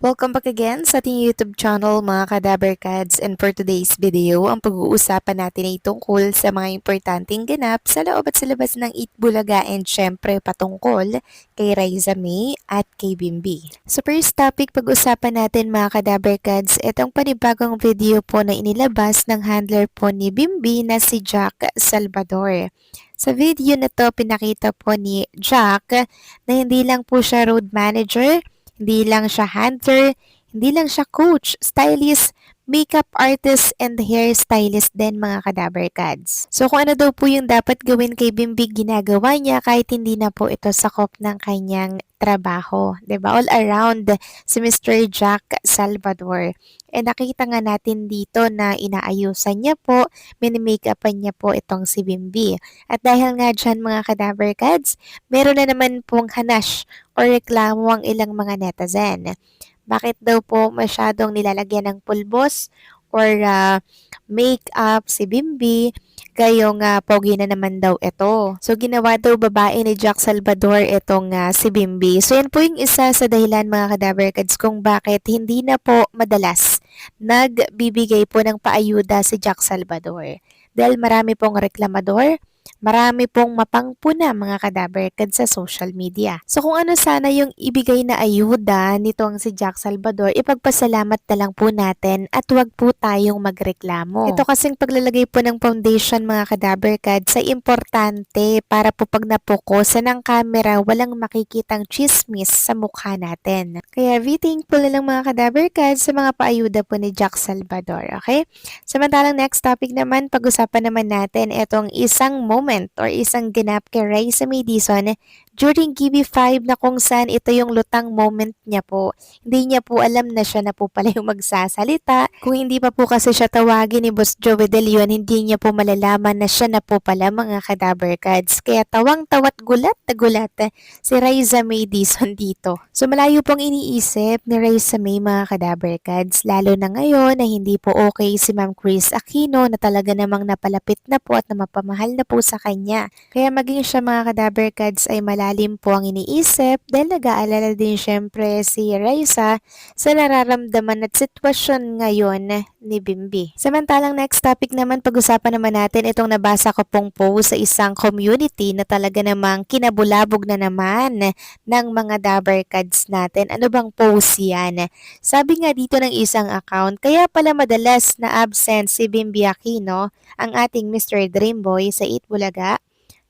Welcome back again sa ating YouTube channel mga Kadaberkads, and for today's video, ang pag-uusapan natin ay tungkol sa mga importanteng ganap sa loob at sa labas ng Eat Bulaga and syempre patungkol kay Raisa May at kay Bimbi. So first topic pag-usapan natin mga Kadaberkads, itong panibagong video po na inilabas ng handler po ni Bimbi na si Jack Salvador. Sa video na to, pinakita po ni Jack na hindi lang po siya road manager, hindi lang siya hunter, hindi lang siya coach, stylist, makeup artist, and hairstylist din mga Kadaberkads. So kung ano daw po yung dapat gawin kay Bimbig, ginagawa niya kahit hindi na po ito sakop ng kanyang trabaho. 'Di ba? All around si Mr. Jack Salvador. And nakita nga natin dito na inaayusan niya po, mini-makeupan niya po itong si Bimbi. At dahil nga dyan mga Kadaberkads, meron na naman pong hanash o reklamo ang ilang mga netizen. Bakit daw po masyadong nilalagyan ng pulbos or make-up si Bimbi, gayong pogi na naman daw ito. So ginawa daw babae ni Jack Salvador itong si Bimbi. So yan po yung isa sa dahilan mga Kadaberkads kung bakit hindi na po madalas nagbibigay po ng paayuda si Jack Salvador. Dahil marami pong reklamador, marami pong mapangpuna mga Kadaberkads sa social media. So kung ano sana yung ibigay na ayuda nitong si Jack Salvador, ipagpasalamat na lang po natin at huwag po tayong magreklamo. Ito kasing paglalagay po ng foundation mga Kadaberkads ay importante para po pag napokusan ng camera, walang makikitang chismis sa mukha natin. Kaya be thankful na lang mga Kadaberkads sa mga paayuda po ni Jack Salvador, okay? Samantalang next topic naman, pag-usapan naman natin itong isang moment or isang ganap kay Raisa May Dizon during GB5 na kung saan ito yung lutang moment niya po. Hindi niya po alam na siya na po pala yung magsasalita. Kung hindi pa po kasi siya tawagin ni Boss Joey De Leon, hindi niya po malalaman na siya na po pala mga Kadaberkads. Kaya tawang-tawat gulat na gulat si Raisa May Dizon dito. So malayo pong iniisip ni Raisa May mga Kadaberkads, lalo na ngayon na hindi po okay si Ma'am Chris Aquino na talaga namang napalapit na po at na mapamahal na po sa kanya. Kaya maging siya mga Kadaberkads ay malalim po ang iniisip dahil nag-aalala din syempre si Raisa sa nararamdaman at sitwasyon ngayon ni Bimbi. Samantalang next topic naman, pag-usapan naman natin itong nabasa ko pong post sa isang community na talaga namang kinabulabog na naman ng mga Daberkads natin. Ano bang post yan? Sabi nga dito ng isang account, kaya pala madalas na absent si Bimbi Aquino, ang ating Mr. Dreamboy sa Eat Bulaga,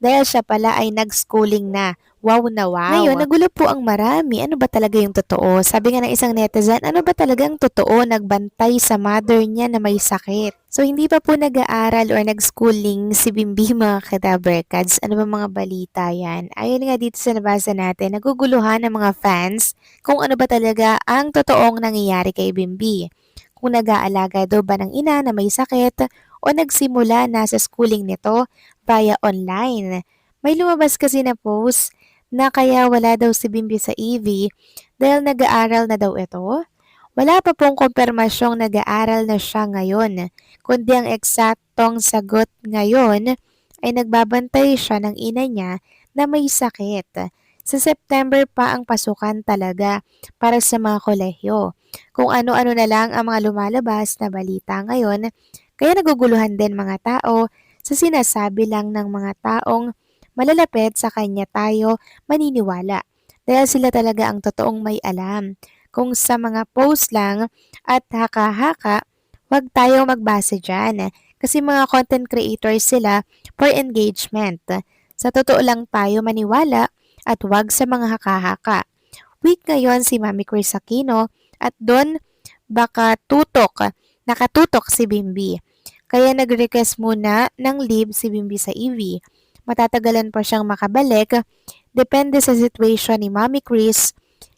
dahil siya pala ay nag-schooling na. Wow na wow. Ngayon, nagulo po ang marami. Ano ba talaga yung totoo? Sabi nga ng isang netizen, ano ba talagang totoo? Nagbantay sa mother niya na may sakit. So, hindi pa po nag-aaral or nag-schooling si Bimbi mga Kadaberkads. Ano ba mga balita yan? Ayon nga dito sa nabasa natin, naguguluhan ng mga fans kung ano ba talaga ang totoong nangyayari kay Bimbi. Kung nag-aalaga daw ba ng ina na may sakit o nagsimula na sa schooling nito via online. May lumabas kasi na post na kaya wala daw si Bimbi sa EV dahil nag-aaral na daw ito. Wala pa pong kumpirmasyong nag-aaral na siya ngayon, kundi ang eksaktong sagot ngayon ay nagbabantay siya ng ina niya na may sakit. Sa September pa ang pasukan talaga para sa mga kolehiyo. Kung ano-ano na lang ang mga lumalabas na balita ngayon, kaya naguguluhan din mga tao sa sinasabi lang ng mga taong malalapit sa kanya tayo maniniwala. Dahil sila talaga ang totoong may alam. Kung sa mga post lang at haka-haka, wag tayo magbase dyan. Kasi mga content creators sila for engagement. Sa totoo lang tayo maniwala at wag sa mga haka-haka. Week ngayon si Mami Chris Aquino at doon baka nakatutok si Bimbi. Kaya nag-request muna ng leave si Bimbi sa EV. Matatagalan pa siyang makabalik. Depende sa situation ni Mami Chris.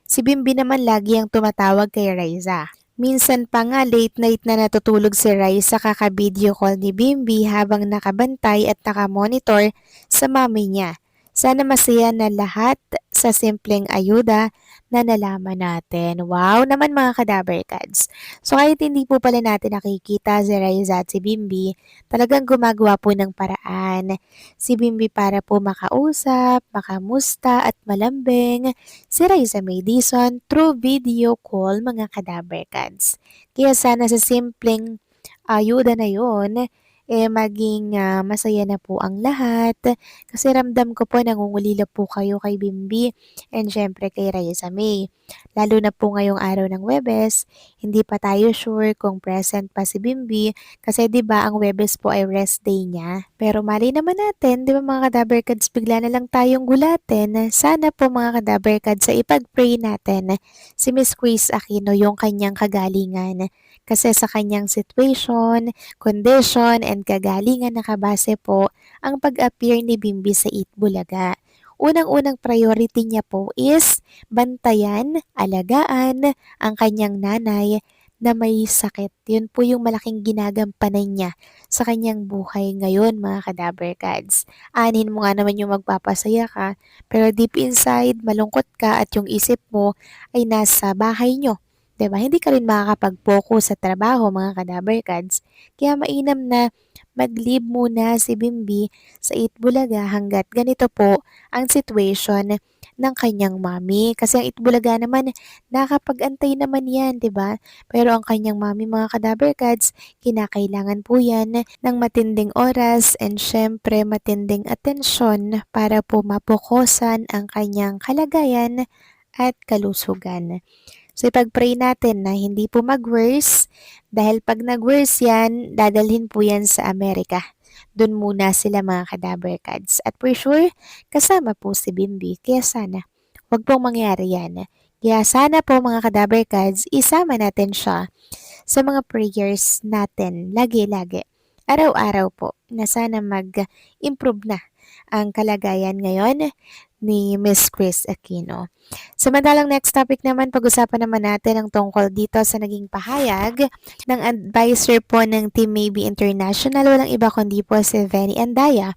Si Bimbi naman lagi ang tumatawag kay Raisa. Minsan pa nga late night na natutulog si Raisa kaka-video call ni Bimbi habang nakabantay at nakamonitor sa mami niya. Sana masaya na lahat sa simpleng ayuda na nalaman natin. Wow naman mga ka-Dabarkads. So kahit hindi po pala natin nakikita si Raiza at si Bimbi, talagang gumagawa po ng paraan. Si Bimbi para po makausap, makamusta at malambing si Raiza May Dizon through video call mga ka-Dabarkads. Kaya sana sa simpleng ayuda na yon, maging masaya na po ang lahat. Kasi ramdam ko po nangungulila po kayo kay Bimbi and syempre kay Raisa May. Lalo na po ngayong araw ng Webes, hindi pa tayo sure kung present pa si Bimbi kasi 'di ba ang Webes po ay rest day niya. Pero mali naman natin, 'di ba mga Kadaberkads, bigla na lang tayong gulatin. Sana po mga Kadaberkads sa ipag-pray natin si Miss Chris Aquino yung kanyang kagalingan. Kasi sa kanyang situation, condition, and kagalingan nakabase po ang pag-appear ni Bimbi sa Eat Bulaga. Unang-unang priority niya po is bantayan, alagaan ang kanyang nanay na may sakit. Yun po yung malaking ginagampanan niya sa kanyang buhay ngayon mga kadaberkads. Anin mo nga naman yung magpapasaya ka, pero deep inside, malungkot ka at yung isip mo ay nasa bahay nyo. 'Di ba? Hindi ka rin makakapag-focus sa trabaho mga kadaberkads. Kaya mainam na mag-leave muna si Bimbi sa Itbulaga hanggat ganito po ang situation ng kanyang mami. Kasi ang Itbulaga naman, nakapag-antay naman yan, di ba? Pero ang kanyang mami mga kadaberkads, kinakailangan po yan ng matinding oras and syempre matinding atensyon para po mapokosan ang kanyang kalagayan at kalusugan. So ipag-pray natin na hindi po mag-worse dahil pag nag-worse yan, dadalhin po yan sa Amerika. Doon muna sila mga kadaberkads. At for sure, kasama po si Bimbi. Kaya sana, wag pong mangyari yan. Kaya sana po mga kadaberkads, isama natin siya sa mga prayers natin lagi-lagi. Araw-araw po na sana mag-improve na ang kalagayan ngayon ni Miss Chris Aquino. Samantalang next topic naman, pag-usapan naman natin ang tungkol dito sa naging pahayag ng advisor po ng Team Maybe International, walang iba kundi po si Venny Andaya.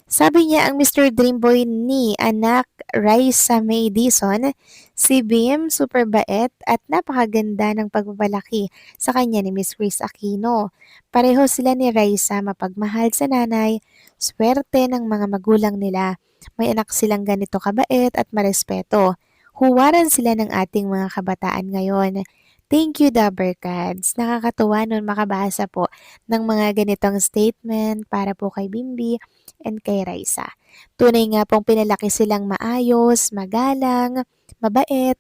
Sabi niya ang Mr. Dreamboy ni anak Raisa May Dizon, si Bim super bait at napakaganda ng pagpapalaki sa kanya ni Miss Chris Aquino. Pareho sila ni Raisa mapagmahal sa nanay, swerte ng mga magulang nila. May anak silang ganito kabait at marespeto. Huwaran sila ng ating mga kabataan ngayon. Thank you, Dabbercads. Nakakatuwa nun makabasa po ng mga ganitong statement para po kay Bimbi and kay Raisa. Tunay nga pong pinalaki silang maayos, magalang, mabait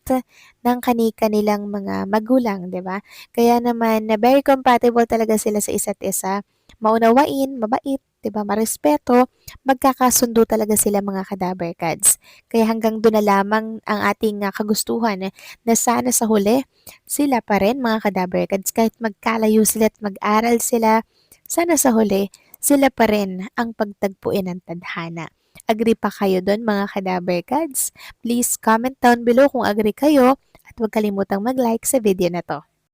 ng kani-kanilang mga magulang, 'di ba? Kaya naman na very compatible talaga sila sa isa't isa. Maunawain, mabait, 'di ba? Marespeto, magkakasundo talaga sila mga kadaberkads. Kaya hanggang doon na lamang ang ating kagustuhan na sana sa huli sila pa rin mga kadaberkads kahit magkalayo sila at mag-aral sila, sana sa huli sila pa rin ang pagtagpuin ng tadhana. Agree pa kayo doon mga kadaberkads? Please comment down below kung agree kayo at huwag kalimutang mag-like sa video na to.